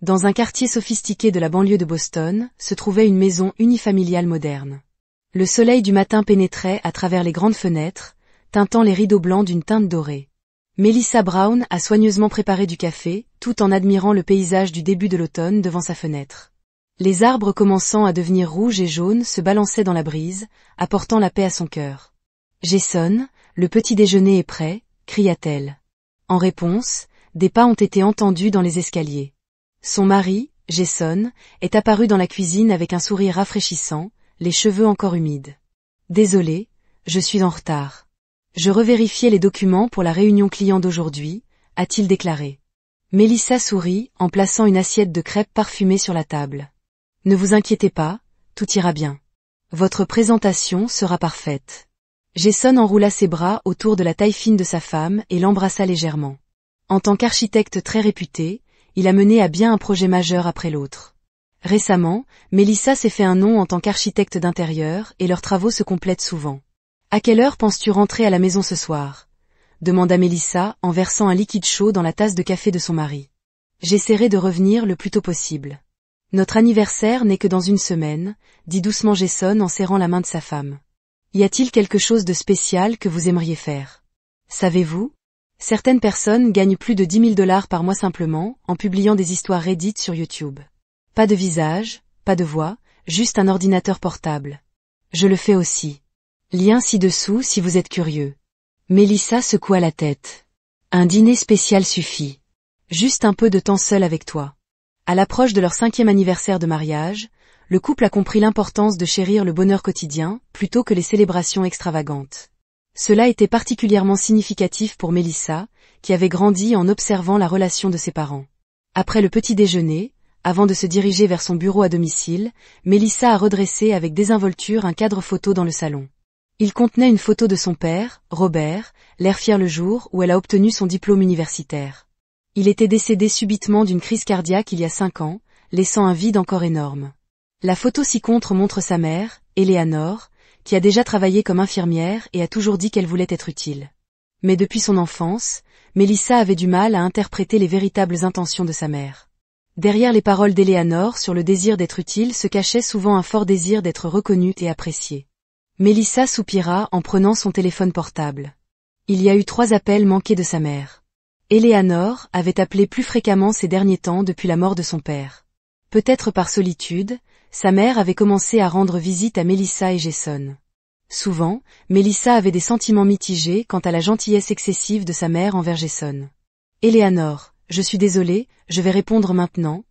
Dans un quartier sophistiqué de la banlieue de Boston, se trouvait une maison unifamiliale moderne. Le soleil du matin pénétrait à travers les grandes fenêtres, teintant les rideaux blancs d'une teinte dorée. Melissa Brown a soigneusement préparé du café, tout en admirant le paysage du début de l'automne devant sa fenêtre. Les arbres commençant à devenir rouges et jaunes se balançaient dans la brise, apportant la paix à son cœur. « Jason, le petit déjeuner est prêt », cria-t-elle. En réponse, des pas ont été entendus dans les escaliers. Son mari, Jason, est apparu dans la cuisine avec un sourire rafraîchissant, les cheveux encore humides. « Désolé, je suis en retard. Je revérifiais les documents pour la réunion client d'aujourd'hui », a-t-il déclaré. Melissa sourit en plaçant une assiette de crêpes parfumées sur la table. « Ne vous inquiétez pas, tout ira bien. Votre présentation sera parfaite. » Jason enroula ses bras autour de la taille fine de sa femme et l'embrassa légèrement. En tant qu'architecte très réputé, il a mené à bien un projet majeur après l'autre. Récemment, Melissa s'est fait un nom en tant qu'architecte d'intérieur et leurs travaux se complètent souvent. « À quelle heure penses-tu rentrer à la maison ce soir ?» demanda Melissa en versant un liquide chaud dans la tasse de café de son mari. « J'essaierai de revenir le plus tôt possible. Notre anniversaire n'est que dans une semaine, » dit doucement Jason en serrant la main de sa femme. « Y a-t-il quelque chose de spécial que vous aimeriez faire ? Savez-vous ? Certaines personnes gagnent plus de 10 000 $ par mois simplement en publiant des histoires Reddit sur YouTube. Pas de visage, pas de voix, juste un ordinateur portable. Je le fais aussi. Lien ci-dessous si vous êtes curieux. » Melissa secoua la tête. « Un dîner spécial suffit. Juste un peu de temps seul avec toi. » À l'approche de leur 5e anniversaire de mariage, le couple a compris l'importance de chérir le bonheur quotidien plutôt que les célébrations extravagantes. Cela était particulièrement significatif pour Melissa, qui avait grandi en observant la relation de ses parents. Après le petit déjeuner, avant de se diriger vers son bureau à domicile, Melissa a redressé avec désinvolture un cadre photo dans le salon. Il contenait une photo de son père, Robert, l'air fier le jour où elle a obtenu son diplôme universitaire. Il était décédé subitement d'une crise cardiaque il y a 5 ans, laissant un vide encore énorme. La photo ci-contre montre sa mère, Eleanor, qui a déjà travaillé comme infirmière et a toujours dit qu'elle voulait être utile. Mais depuis son enfance, Melissa avait du mal à interpréter les véritables intentions de sa mère. Derrière les paroles d'Eleanor sur le désir d'être utile se cachait souvent un fort désir d'être reconnue et appréciée. Melissa soupira en prenant son téléphone portable. Il y a eu 3 appels manqués de sa mère. Eleanor avait appelé plus fréquemment ces derniers temps depuis la mort de son père. Peut-être par solitude, sa mère avait commencé à rendre visite à Melissa et Jason. Souvent, Melissa avait des sentiments mitigés quant à la gentillesse excessive de sa mère envers Jason. « Eleanor, je suis désolée, je vais répondre maintenant »,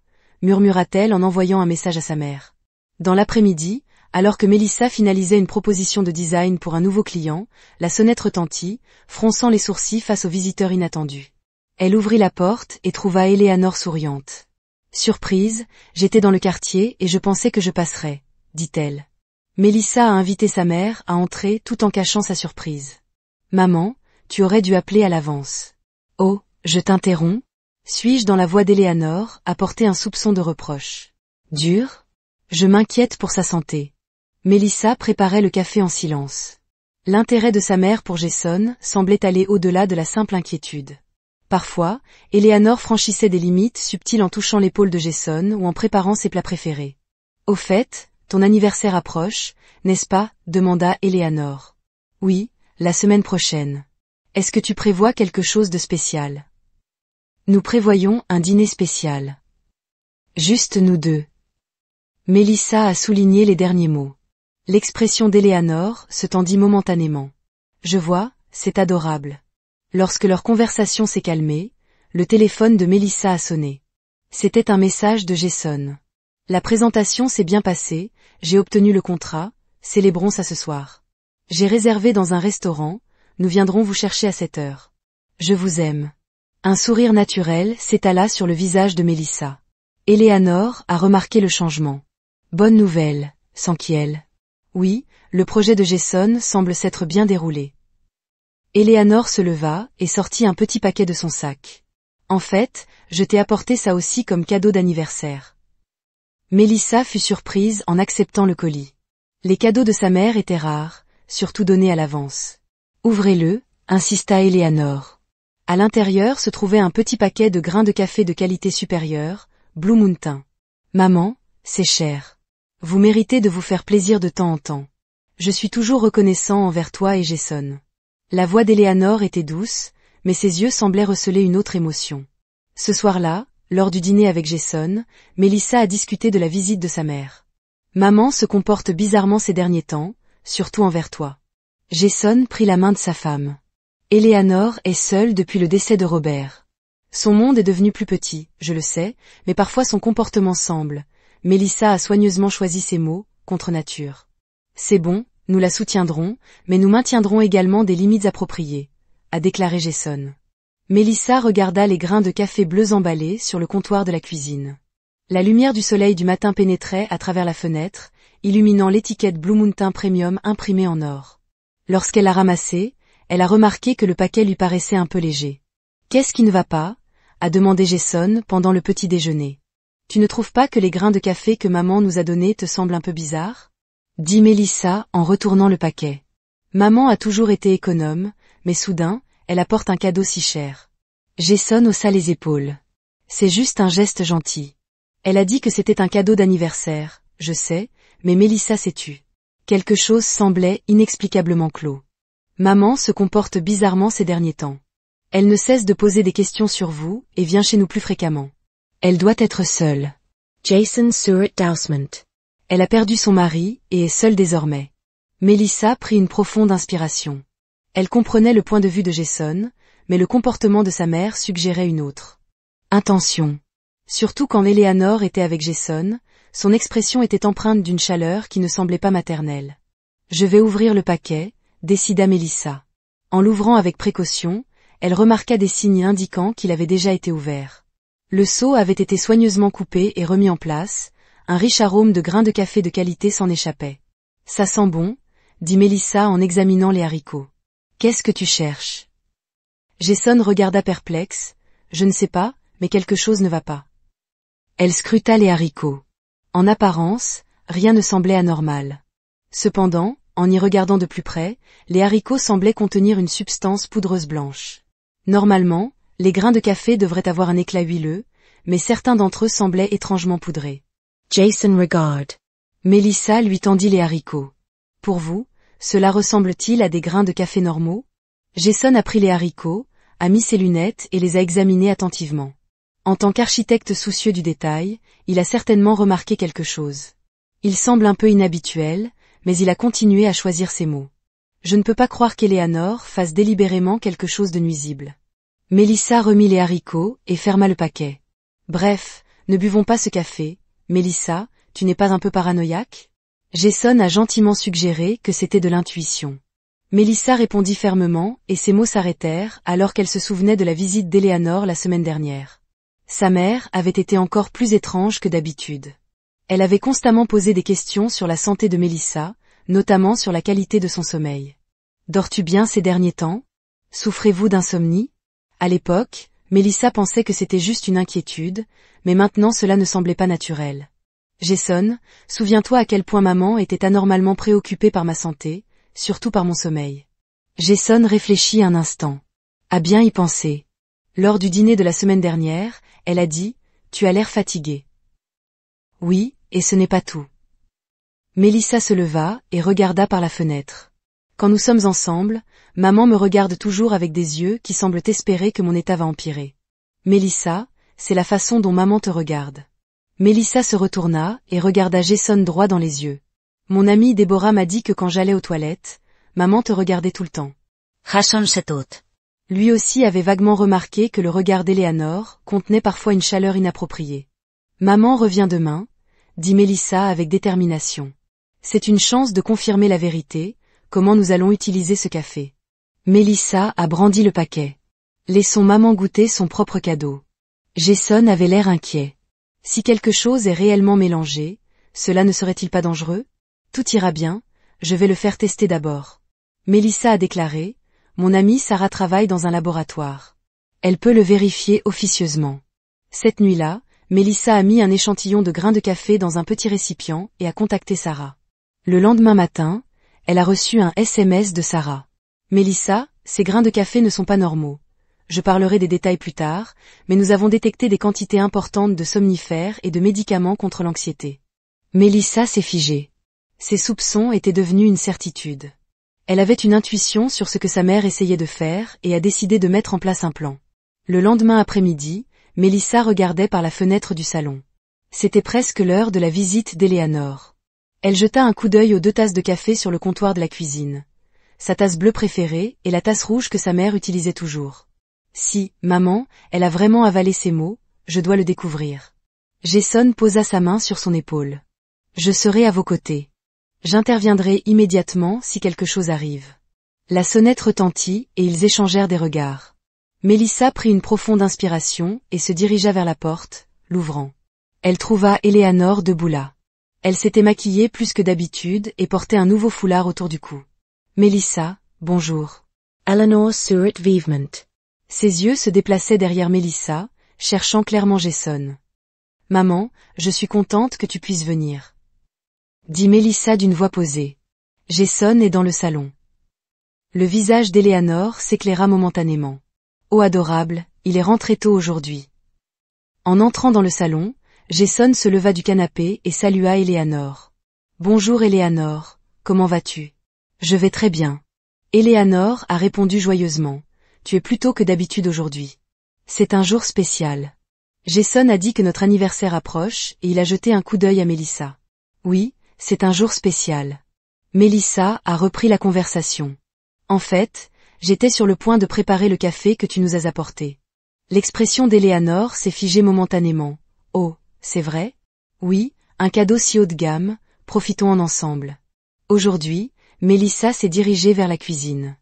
murmura-t-elle en envoyant un message à sa mère. Dans l'après-midi, alors que Melissa finalisait une proposition de design pour un nouveau client, la sonnette retentit, fronçant les sourcils face au visiteur inattendu. Elle ouvrit la porte et trouva Eleanor souriante. « Surprise, j'étais dans le quartier et je pensais que je passerais », dit-elle. Melissa a invité sa mère à entrer tout en cachant sa surprise. « Maman, tu aurais dû appeler à l'avance. »« Oh, je t'interromps ?» suis-je dans la voix d'Eleanor, apporter un soupçon de reproche. « Dur ? Je m'inquiète pour sa santé. » Melissa préparait le café en silence. L'intérêt de sa mère pour Jason semblait aller au-delà de la simple inquiétude. Parfois, Eleanor franchissait des limites subtiles en touchant l'épaule de Jason ou en préparant ses plats préférés. « Au fait, ton anniversaire approche, n'est-ce pas ?» demanda Eleanor. « Oui, la semaine prochaine. Est-ce que tu prévois quelque chose de spécial ? » « Nous prévoyons un dîner spécial. Juste nous deux. » Melissa a souligné les derniers mots. L'expression d'Eleanor se tendit momentanément. « Je vois, c'est adorable. » Lorsque leur conversation s'est calmée, le téléphone de Melissa a sonné. C'était un message de Jason. « La présentation s'est bien passée, j'ai obtenu le contrat, célébrons ça ce soir. J'ai réservé dans un restaurant, nous viendrons vous chercher à 7 heures. Je vous aime. » Un sourire naturel s'étala sur le visage de Melissa. Eleanor a remarqué le changement. « Bonne nouvelle, s'enquiert. Oui, le projet de Jason semble s'être bien déroulé. » Eleanor se leva et sortit un petit paquet de son sac. « En fait, je t'ai apporté ça aussi comme cadeau d'anniversaire. » Melissa fut surprise en acceptant le colis. Les cadeaux de sa mère étaient rares, surtout donnés à l'avance. « Ouvrez-le », insista Eleanor. À l'intérieur se trouvait un petit paquet de grains de café de qualité supérieure, Blue Mountain. Maman, c'est cher. Vous méritez de vous faire plaisir de temps en temps. Je suis toujours reconnaissant envers toi et Jason. La voix d'Eleanor était douce, mais ses yeux semblaient receler une autre émotion. Ce soir-là, lors du dîner avec Jason, Melissa a discuté de la visite de sa mère. Maman se comporte bizarrement ces derniers temps, surtout envers toi. Jason prit la main de sa femme. Eleanor est seule depuis le décès de Robert. Son monde est devenu plus petit, je le sais, mais parfois son comportement semble. Melissa a soigneusement choisi ses mots, contre nature. C'est bon, nous la soutiendrons, mais nous maintiendrons également des limites appropriées, a déclaré Jason. Melissa regarda les grains de café bleus emballés sur le comptoir de la cuisine. La lumière du soleil du matin pénétrait à travers la fenêtre, illuminant l'étiquette Blue Mountain Premium imprimée en or. Lorsqu'elle a ramassé, elle a remarqué que le paquet lui paraissait un peu léger. « Qu'est-ce qui ne va pas ?» a demandé Jason pendant le petit déjeuner. « Tu ne trouves pas que les grains de café que maman nous a donnés te semblent un peu bizarres ?» dit Melissa en retournant le paquet. Maman a toujours été économe, mais soudain, elle apporte un cadeau si cher. Jason haussa les épaules. C'est juste un geste gentil. Elle a dit que c'était un cadeau d'anniversaire, je sais, mais Melissa s'est tue. Quelque chose semblait inexplicablement clos. Maman se comporte bizarrement ces derniers temps. Elle ne cesse de poser des questions sur vous et vient chez nous plus fréquemment. Elle doit être seule. Jason Stewart Dousement. Elle a perdu son mari et est seule désormais. Melissa prit une profonde inspiration. Elle comprenait le point de vue de Jason, mais le comportement de sa mère suggérait une autre. Intention. Surtout quand Eleanor était avec Jason, son expression était empreinte d'une chaleur qui ne semblait pas maternelle. Je vais ouvrir le paquet, décida Melissa. En l'ouvrant avec précaution, elle remarqua des signes indiquant qu'il avait déjà été ouvert. Le seau avait été soigneusement coupé et remis en place, un riche arôme de grains de café de qualité s'en échappait. Ça sent bon, dit Melissa en examinant les haricots. Qu'est-ce que tu cherches? Jason regarda perplexe. Je ne sais pas, mais quelque chose ne va pas. Elle scruta les haricots. En apparence, rien ne semblait anormal. Cependant, en y regardant de plus près, les haricots semblaient contenir une substance poudreuse blanche. Normalement, les grains de café devraient avoir un éclat huileux, mais certains d'entre eux semblaient étrangement poudrés. Jason regarde. Melissa lui tendit les haricots. Pour vous, cela ressemble-t-il à des grains de café normaux? Jason a pris les haricots, a mis ses lunettes et les a examinés attentivement. En tant qu'architecte soucieux du détail, il a certainement remarqué quelque chose. Il semble un peu inhabituel, mais il a continué à choisir ses mots. Je ne peux pas croire qu'Eleanor fasse délibérément quelque chose de nuisible. Melissa remit les haricots et ferma le paquet. Bref, ne buvons pas ce café. Melissa, tu n'es pas un peu paranoïaque? Jason a gentiment suggéré que c'était de l'intuition. Melissa répondit fermement et ses mots s'arrêtèrent alors qu'elle se souvenait de la visite d'Eleanor la semaine dernière. Sa mère avait été encore plus étrange que d'habitude. Elle avait constamment posé des questions sur la santé de Melissa, notamment sur la qualité de son sommeil. Dors-tu bien ces derniers temps? Souffrez-vous d'insomnie? À l'époque, Melissa pensait que c'était juste une inquiétude, mais maintenant cela ne semblait pas naturel. Jason, souviens-toi à quel point maman était anormalement préoccupée par ma santé, surtout par mon sommeil. Jason réfléchit un instant. À bien y penser. Lors du dîner de la semaine dernière, elle a dit, « Tu as l'air fatigué. » Oui, et ce n'est pas tout. Melissa se leva et regarda par la fenêtre. Quand nous sommes ensemble, maman me regarde toujours avec des yeux qui semblent espérer que mon état va empirer. Melissa, c'est la façon dont maman te regarde. Melissa se retourna et regarda Jason droit dans les yeux. Mon amie Déborah m'a dit que quand j'allais aux toilettes, maman te regardait tout le temps. Jason s'étote. Lui aussi avait vaguement remarqué que le regard d'Eleanor contenait parfois une chaleur inappropriée. Maman revient demain, dit Melissa avec détermination. C'est une chance de confirmer la vérité, comment nous allons utiliser ce café. Melissa a brandi le paquet. Laissons maman goûter son propre cadeau. Jason avait l'air inquiet. Si quelque chose est réellement mélangé, cela ne serait-il pas dangereux? Tout ira bien, je vais le faire tester d'abord. Melissa a déclaré, mon amie Sarah travaille dans un laboratoire. Elle peut le vérifier officieusement. Cette nuit-là, Melissa a mis un échantillon de grains de café dans un petit récipient et a contacté Sarah. Le lendemain matin, elle a reçu un SMS de Sarah. Melissa, ces grains de café ne sont pas normaux. je parlerai des détails plus tard, mais nous avons détecté des quantités importantes de somnifères et de médicaments contre l'anxiété. Mélissa s'est figée. Ses soupçons étaient devenus une certitude. Elle avait une intuition sur ce que sa mère essayait de faire et a décidé de mettre en place un plan. Le lendemain après-midi, Mélissa regardait par la fenêtre du salon. C'était presque l'heure de la visite d'Éléanore. Elle jeta un coup d'œil aux 2 tasses de café sur le comptoir de la cuisine. Sa tasse bleue préférée et la tasse rouge que sa mère utilisait toujours. Si, maman, elle a vraiment avalé ces mots, je dois le découvrir. Jason posa sa main sur son épaule. Je serai à vos côtés. J'interviendrai immédiatement si quelque chose arrive. La sonnette retentit et ils échangèrent des regards. Mélissa prit une profonde inspiration et se dirigea vers la porte, l'ouvrant. Elle trouva Éléanore debout là. Elle s'était maquillée plus que d'habitude et portait un nouveau foulard autour du cou. Mélissa, bonjour. Eleanor sourit vivement. Ses yeux se déplaçaient derrière Mélissa, cherchant clairement Jason. Maman, je suis contente que tu puisses venir. Dit Mélissa d'une voix posée. Jason est dans le salon. Le visage d'Éléanore s'éclaira momentanément. Oh adorable, il est rentré tôt aujourd'hui. En entrant dans le salon, Jason se leva du canapé et salua Éléanore. Bonjour Éléanore, comment vas-tu? Je vais très bien. Éléanore a répondu joyeusement. Tu es plus tôt que d'habitude aujourd'hui. C'est un jour spécial. Jason a dit que notre anniversaire approche et il a jeté un coup d'œil à Mélissa. Oui, c'est un jour spécial. Mélissa a repris la conversation. En fait, j'étais sur le point de préparer le café que tu nous as apporté. L'expression d'Éléanore s'est figée momentanément. Oh, c'est vrai? Oui, un cadeau si haut de gamme, profitons-en ensemble. Aujourd'hui, Mélissa s'est dirigée vers la cuisine.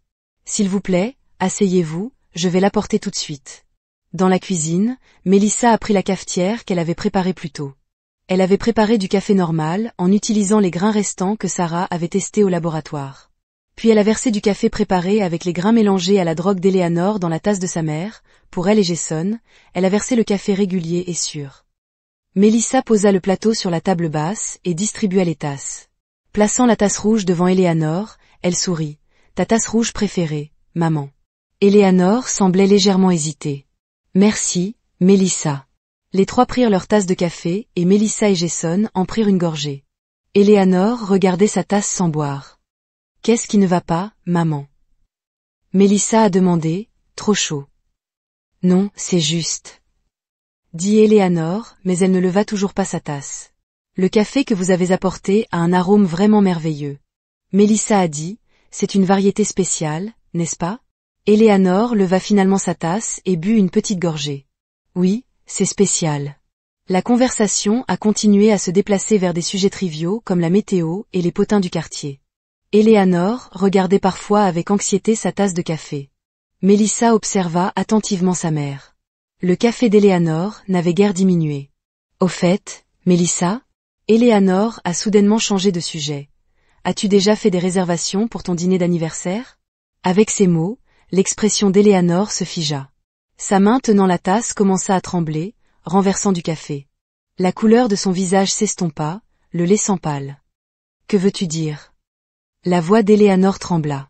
S'il vous plaît, asseyez-vous, je vais l'apporter tout de suite. Dans la cuisine, Mélissa a pris la cafetière qu'elle avait préparée plus tôt. Elle avait préparé du café normal en utilisant les grains restants que Sarah avait testés au laboratoire. Puis elle a versé du café préparé avec les grains mélangés à la drogue d'Éléanore dans la tasse de sa mère. Pour elle et Jason, elle a versé le café régulier et sûr. Mélissa posa le plateau sur la table basse et distribua les tasses. Plaçant la tasse rouge devant Éléanore, elle sourit. Ta tasse rouge préférée, maman. Éléanore semblait légèrement hésiter. Merci, Mélissa. Les 3 prirent leur tasse de café et Mélissa et Jason en prirent une gorgée. Éléanore regardait sa tasse sans boire. Qu'est-ce qui ne va pas, maman? Mélissa a demandé, trop chaud. Non, c'est juste. Dit Éléanore, mais elle ne leva toujours pas sa tasse. Le café que vous avez apporté a un arôme vraiment merveilleux. Mélissa a dit, c'est une variété spéciale, n'est-ce pas? Éléanore leva finalement sa tasse et but une petite gorgée. Oui, c'est spécial. La conversation a continué à se déplacer vers des sujets triviaux comme la météo et les potins du quartier. Éléanore regardait parfois avec anxiété sa tasse de café. Mélissa observa attentivement sa mère. Le café d'Éléanore n'avait guère diminué. Au fait, Mélissa? Éléanore a soudainement changé de sujet. As-tu déjà fait des réservations pour ton dîner d'anniversaire? Avec ces mots, l'expression d'Éléanore se figea. Sa main tenant la tasse commença à trembler, renversant du café. La couleur de son visage s'estompa, le laissant pâle. Que veux-tu dire? La voix d'Éléanore trembla.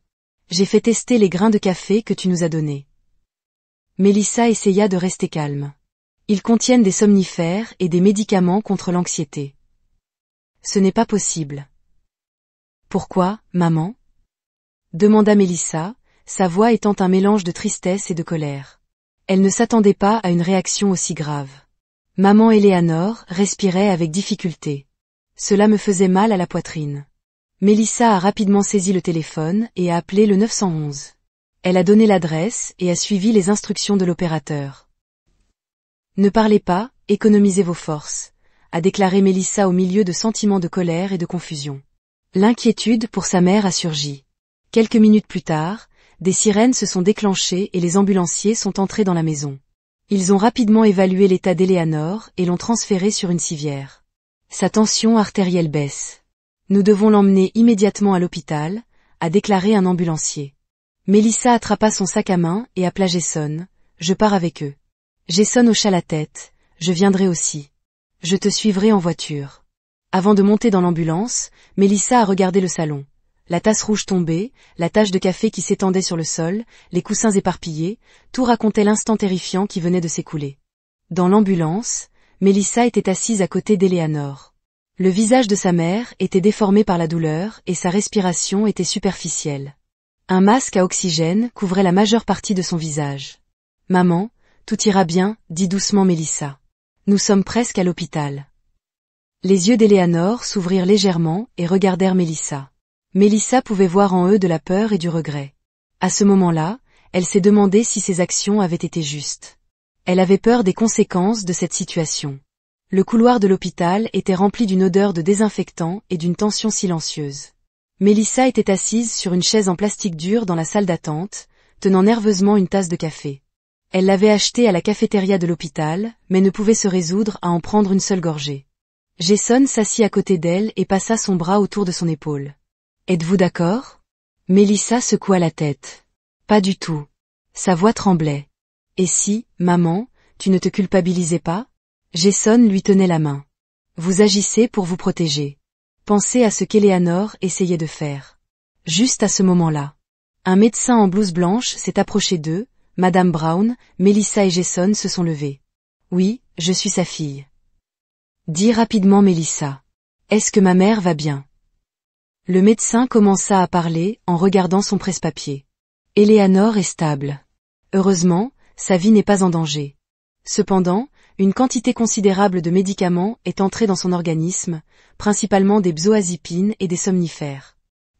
J'ai fait tester les grains de café que tu nous as donnés. Mélissa essaya de rester calme. Ils contiennent des somnifères et des médicaments contre l'anxiété. Ce n'est pas possible. Pourquoi, maman? Demanda Mélissa, sa voix étant un mélange de tristesse et de colère. Elle ne s'attendait pas à une réaction aussi grave. Maman Éléanore respirait avec difficulté. Cela me faisait mal à la poitrine. Mélissa a rapidement saisi le téléphone et a appelé le 911. Elle a donné l'adresse et a suivi les instructions de l'opérateur. Ne parlez pas, économisez vos forces, a déclaré Mélissa au milieu de sentiments de colère et de confusion. L'inquiétude pour sa mère a surgi. Quelques minutes plus tard, des sirènes se sont déclenchées et les ambulanciers sont entrés dans la maison. Ils ont rapidement évalué l'état d'Éléanore et l'ont transférée sur une civière. Sa tension artérielle baisse. Nous devons l'emmener immédiatement à l'hôpital, a déclaré un ambulancier. Mélissa attrapa son sac à main et appela Jason. Je pars avec eux. Jason hocha la tête. Je viendrai aussi. Je te suivrai en voiture. Avant de monter dans l'ambulance, Mélissa a regardé le salon. la tasse rouge tombée, la tache de café qui s'étendait sur le sol, les coussins éparpillés, tout racontait l'instant terrifiant qui venait de s'écouler. Dans l'ambulance, Mélissa était assise à côté d'Eleanor. Le visage de sa mère était déformé par la douleur et sa respiration était superficielle. Un masque à oxygène couvrait la majeure partie de son visage. « Maman, tout ira bien, dit doucement Mélissa. Nous sommes presque à l'hôpital. » Les yeux d'Eleanor s'ouvrirent légèrement et regardèrent Mélissa. Mélissa pouvait voir en eux de la peur et du regret. À ce moment-là, elle s'est demandé si ses actions avaient été justes. Elle avait peur des conséquences de cette situation. Le couloir de l'hôpital était rempli d'une odeur de désinfectant et d'une tension silencieuse. Mélissa était assise sur une chaise en plastique dur dans la salle d'attente, tenant nerveusement une tasse de café. Elle l'avait achetée à la cafétéria de l'hôpital, mais ne pouvait se résoudre à en prendre une seule gorgée. Jason s'assit à côté d'elle et passa son bras autour de son épaule. « Êtes-vous d'accord ?» Mélissa secoua la tête. « Pas du tout. » Sa voix tremblait. « Et si, maman, tu ne te culpabilisais pas ?» Jason lui tenait la main. « Vous agissez pour vous protéger. Pensez à ce qu'Eleanor essayait de faire. » Juste à ce moment-là, un médecin en blouse blanche s'est approché d'eux, Madame Brown, Mélissa et Jason se sont levés. « Oui, je suis sa fille. » Dit rapidement Mélissa. « Est-ce que ma mère va bien ?» Le médecin commença à parler en regardant son presse-papier. « Eleanor est stable. Heureusement, sa vie n'est pas en danger. Cependant, une quantité considérable de médicaments est entrée dans son organisme, principalement des benzodiazépines et des somnifères. »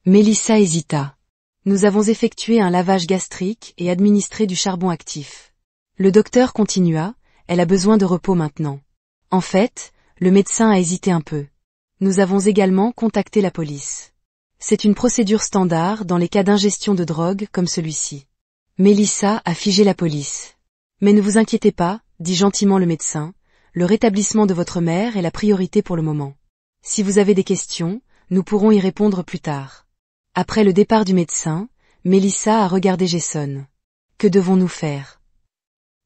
Mélissa hésita. « Nous avons effectué un lavage gastrique et administré du charbon actif. » Le docteur continua, « Elle a besoin de repos maintenant. » En fait, le médecin a hésité un peu. « Nous avons également contacté la police. » C'est une procédure standard dans les cas d'ingestion de drogue comme celui-ci. Mélissa a figé la police. « Mais ne vous inquiétez pas, dit gentiment le médecin, le rétablissement de votre mère est la priorité pour le moment. Si vous avez des questions, nous pourrons y répondre plus tard. » Après le départ du médecin, Mélissa a regardé Jason. « Que devons-nous faire ?»«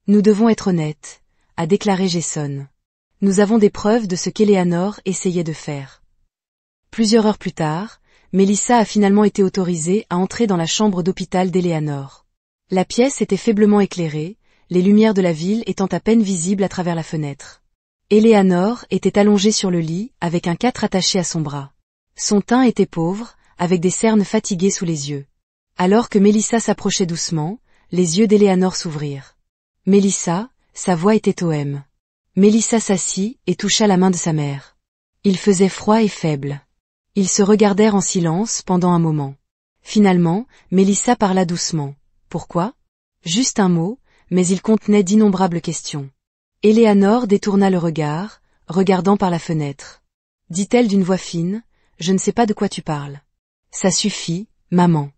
Nous devons être honnêtes, » a déclaré Jason. « Nous avons des preuves de ce qu'Eleanor essayait de faire. » Plusieurs heures plus tard, Mélissa a finalement été autorisée à entrer dans la chambre d'hôpital d'Eleanor. La pièce était faiblement éclairée, les lumières de la ville étant à peine visibles à travers la fenêtre. Eleanor était allongée sur le lit, avec un 4 attaché à son bras. Son teint était pauvre, avec des cernes fatiguées sous les yeux. Alors que Mélissa s'approchait doucement, les yeux d'Eleanor s'ouvrirent. « Mélissa », sa voix était OM. Mélissa s'assit et toucha la main de sa mère. Il faisait froid et faible. Ils se regardèrent en silence pendant un moment. Finalement, Mélissa parla doucement. « Pourquoi ?» Juste un mot, mais il contenait d'innombrables questions. Eleanor détourna le regard, regardant par la fenêtre. Dit-elle d'une voix fine, « Je ne sais pas de quoi tu parles. »« Ça suffit, maman. »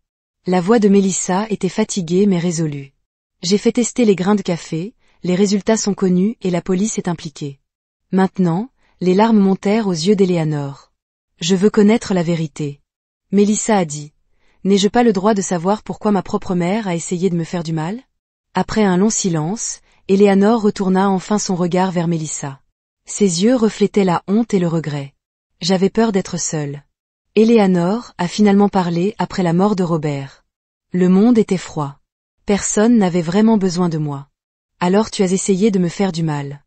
La voix de Mélissa était fatiguée mais résolue. « J'ai fait tester les grains de café, les résultats sont connus et la police est impliquée. » Maintenant, les larmes montèrent aux yeux d'Eleanor. « Je veux connaître la vérité. » Mélissa a dit. « N'ai-je pas le droit de savoir pourquoi ma propre mère a essayé de me faire du mal ?» Après un long silence, Eleanor retourna enfin son regard vers Mélissa. Ses yeux reflétaient la honte et le regret. « J'avais peur d'être seule. » Eleanor a finalement parlé après la mort de Robert. « Le monde était froid. Personne n'avait vraiment besoin de moi. Alors tu as essayé de me faire du mal. »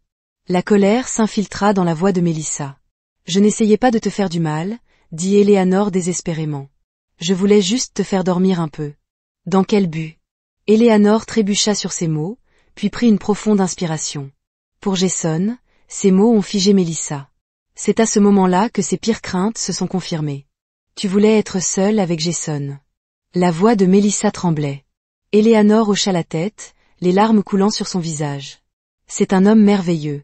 La colère s'infiltra dans la voix de Mélissa. « Je n'essayais pas de te faire du mal, » dit Eleanor désespérément. « Je voulais juste te faire dormir un peu. » « Dans quel but ?» Eleanor trébucha sur ces mots, puis prit une profonde inspiration. Pour Jason, ces mots ont figé Mélissa. C'est à ce moment-là que ses pires craintes se sont confirmées. « Tu voulais être seule avec Jason. » La voix de Mélissa tremblait. Eleanor hocha la tête, les larmes coulant sur son visage. « C'est un homme merveilleux.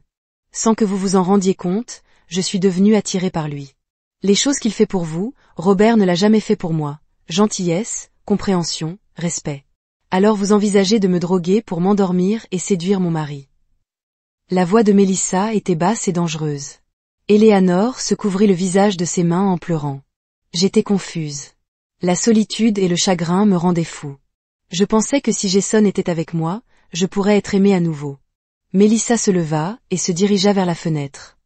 Sans que vous vous en rendiez compte, je suis devenue attirée par lui. Les choses qu'il fait pour vous, Robert ne l'a jamais fait pour moi. Gentillesse, compréhension, respect. Alors vous envisagez de me droguer pour m'endormir et séduire mon mari. » La voix de Mélissa était basse et dangereuse. Eleanor se couvrit le visage de ses mains en pleurant. J'étais confuse. La solitude et le chagrin me rendaient fou. Je pensais que si Jason était avec moi, je pourrais être aimée à nouveau. Mélissa se leva et se dirigea vers la fenêtre.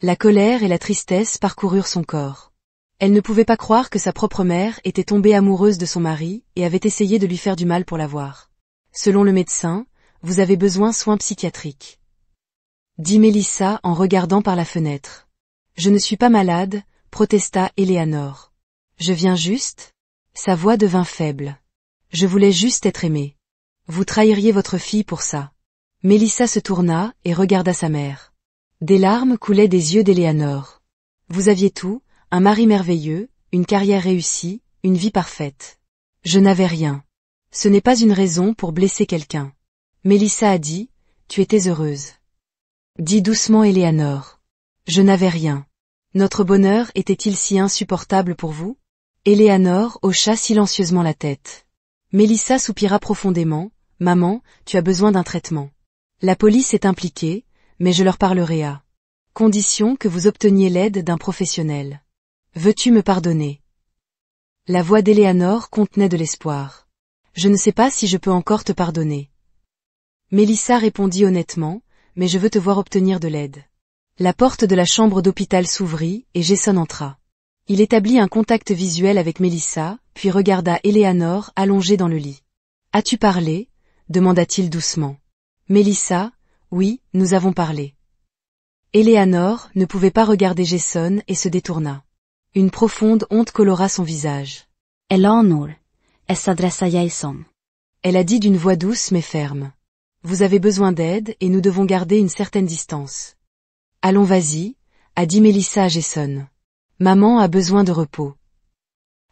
La colère et la tristesse parcoururent son corps. Elle ne pouvait pas croire que sa propre mère était tombée amoureuse de son mari et avait essayé de lui faire du mal pour l'avoir. Selon le médecin, vous avez besoin de soins psychiatriques, dit Mélissa en regardant par la fenêtre. Je ne suis pas malade, protesta Éléanore. Je viens juste. Sa voix devint faible. Je voulais juste être aimée. Vous trahiriez votre fille pour ça. Mélissa se tourna et regarda sa mère. Des larmes coulaient des yeux d'Éléanore. Vous aviez tout, un mari merveilleux, une carrière réussie, une vie parfaite. Je n'avais rien. Ce n'est pas une raison pour blesser quelqu'un. Mélissa a dit, tu étais heureuse. Dit doucement Éléanore. Je n'avais rien. Notre bonheur était-il si insupportable pour vous? Éléanore hocha silencieusement la tête. Mélissa soupira profondément. Maman, tu as besoin d'un traitement. La police est impliquée, mais je leur parlerai à condition que vous obteniez l'aide d'un professionnel. Veux-tu me pardonner? La voix d'Éléanore contenait de l'espoir. Je ne sais pas si je peux encore te pardonner. Mélissa répondit honnêtement, mais je veux te voir obtenir de l'aide. La porte de la chambre d'hôpital s'ouvrit et Jason entra. Il établit un contact visuel avec Mélissa, puis regarda Éléanore allongée dans le lit. As-tu parlé? Demanda-t-il doucement. Mélissa, oui, nous avons parlé. Éléanore ne pouvait pas regarder Jason et se détourna. Une profonde honte colora son visage. Eleanor, s'adresse à Jason. Elle a dit d'une voix douce mais ferme. Vous avez besoin d'aide et nous devons garder une certaine distance. Allons vas-y, a dit Mélissa à Jason. Maman a besoin de repos.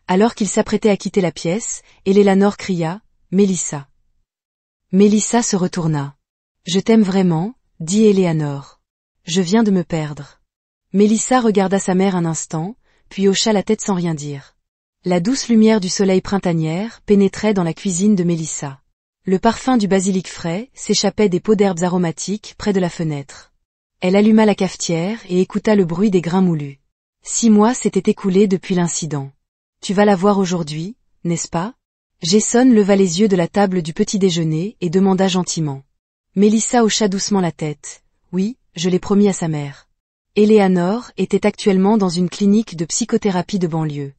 Alors qu'il s'apprêtait à quitter la pièce, Éléanore cria, Mélissa. Mélissa se retourna. Je t'aime vraiment, dit Éléanore. Je viens de me perdre. Mélissa regarda sa mère un instant, puis hocha la tête sans rien dire. La douce lumière du soleil printanière pénétrait dans la cuisine de Mélissa. Le parfum du basilic frais s'échappait des pots d'herbes aromatiques près de la fenêtre. Elle alluma la cafetière et écouta le bruit des grains moulus. 6 mois s'étaient écoulés depuis l'incident. Tu vas la voir aujourd'hui, n'est-ce pas? Jason leva les yeux de la table du petit déjeuner et demanda gentiment. Mélissa hocha doucement la tête. Oui, je l'ai promis à sa mère. Éléanore était actuellement dans une clinique de psychothérapie de banlieue.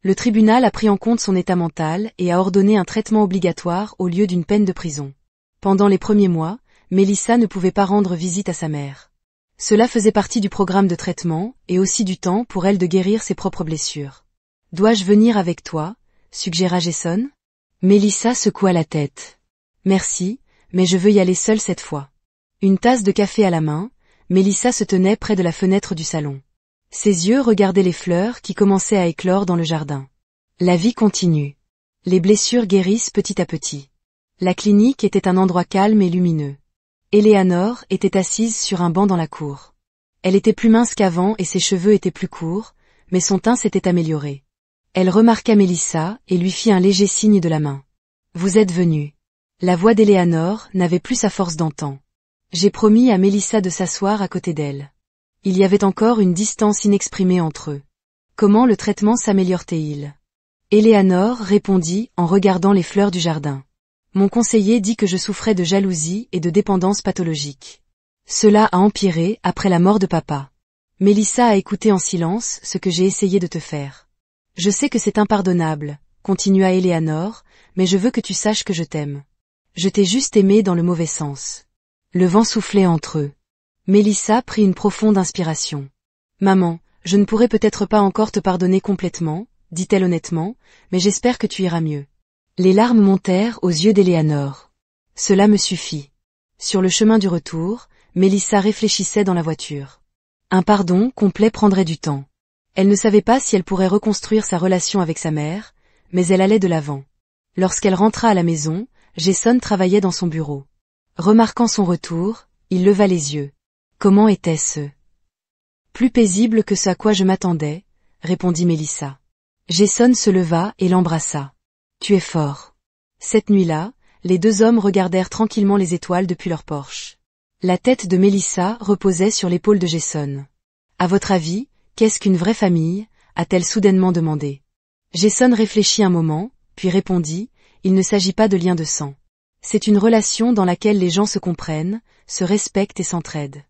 Le tribunal a pris en compte son état mental et a ordonné un traitement obligatoire au lieu d'une peine de prison. Pendant les premiers mois, Mélissa ne pouvait pas rendre visite à sa mère. Cela faisait partie du programme de traitement et aussi du temps pour elle de guérir ses propres blessures. Dois-je venir avec toi? Suggéra Jason. Mélissa secoua la tête. Merci, mais je veux y aller seule cette fois. Une tasse de café à la main, Mélissa se tenait près de la fenêtre du salon. Ses yeux regardaient les fleurs qui commençaient à éclore dans le jardin. La vie continue. Les blessures guérissent petit à petit. La clinique était un endroit calme et lumineux. Éléanore était assise sur un banc dans la cour. Elle était plus mince qu'avant et ses cheveux étaient plus courts, mais son teint s'était amélioré. Elle remarqua Mélissa et lui fit un léger signe de la main. Vous êtes venue. La voix d'Éléanore n'avait plus sa force d'antan. J'ai promis à Mélissa de s'asseoir à côté d'elle. Il y avait encore une distance inexprimée entre eux. Comment le traitement s'améliore-t-il? Éléanore répondit en regardant les fleurs du jardin. Mon conseiller dit que je souffrais de jalousie et de dépendance pathologique. Cela a empiré après la mort de papa. Mélissa a écouté en silence ce que j'ai essayé de te faire. Je sais que c'est impardonnable, continua Éléanore, mais je veux que tu saches que je t'aime. Je t'ai juste aimé dans le mauvais sens. Le vent soufflait entre eux. Mélissa prit une profonde inspiration. Maman, je ne pourrai peut-être pas encore te pardonner complètement, dit-elle honnêtement, mais j'espère que tu iras mieux. Les larmes montèrent aux yeux d'Éléanore. Cela me suffit. Sur le chemin du retour, Mélissa réfléchissait dans la voiture. Un pardon complet prendrait du temps. Elle ne savait pas si elle pourrait reconstruire sa relation avec sa mère, mais elle allait de l'avant. Lorsqu'elle rentra à la maison, Jason travaillait dans son bureau. Remarquant son retour, il leva les yeux. Comment était-ce? Plus paisible que ce à quoi je m'attendais, répondit Mélissa. Jason se leva et l'embrassa. Tu es fort. Cette nuit-là, les deux hommes regardèrent tranquillement les étoiles depuis leur porche. La tête de Mélissa reposait sur l'épaule de Jason. À votre avis, qu'est-ce qu'une vraie famille? A-t-elle soudainement demandé. Jason réfléchit un moment, puis répondit, il ne s'agit pas de lien de sang. C'est une relation dans laquelle les gens se comprennent, se respectent et s'entraident.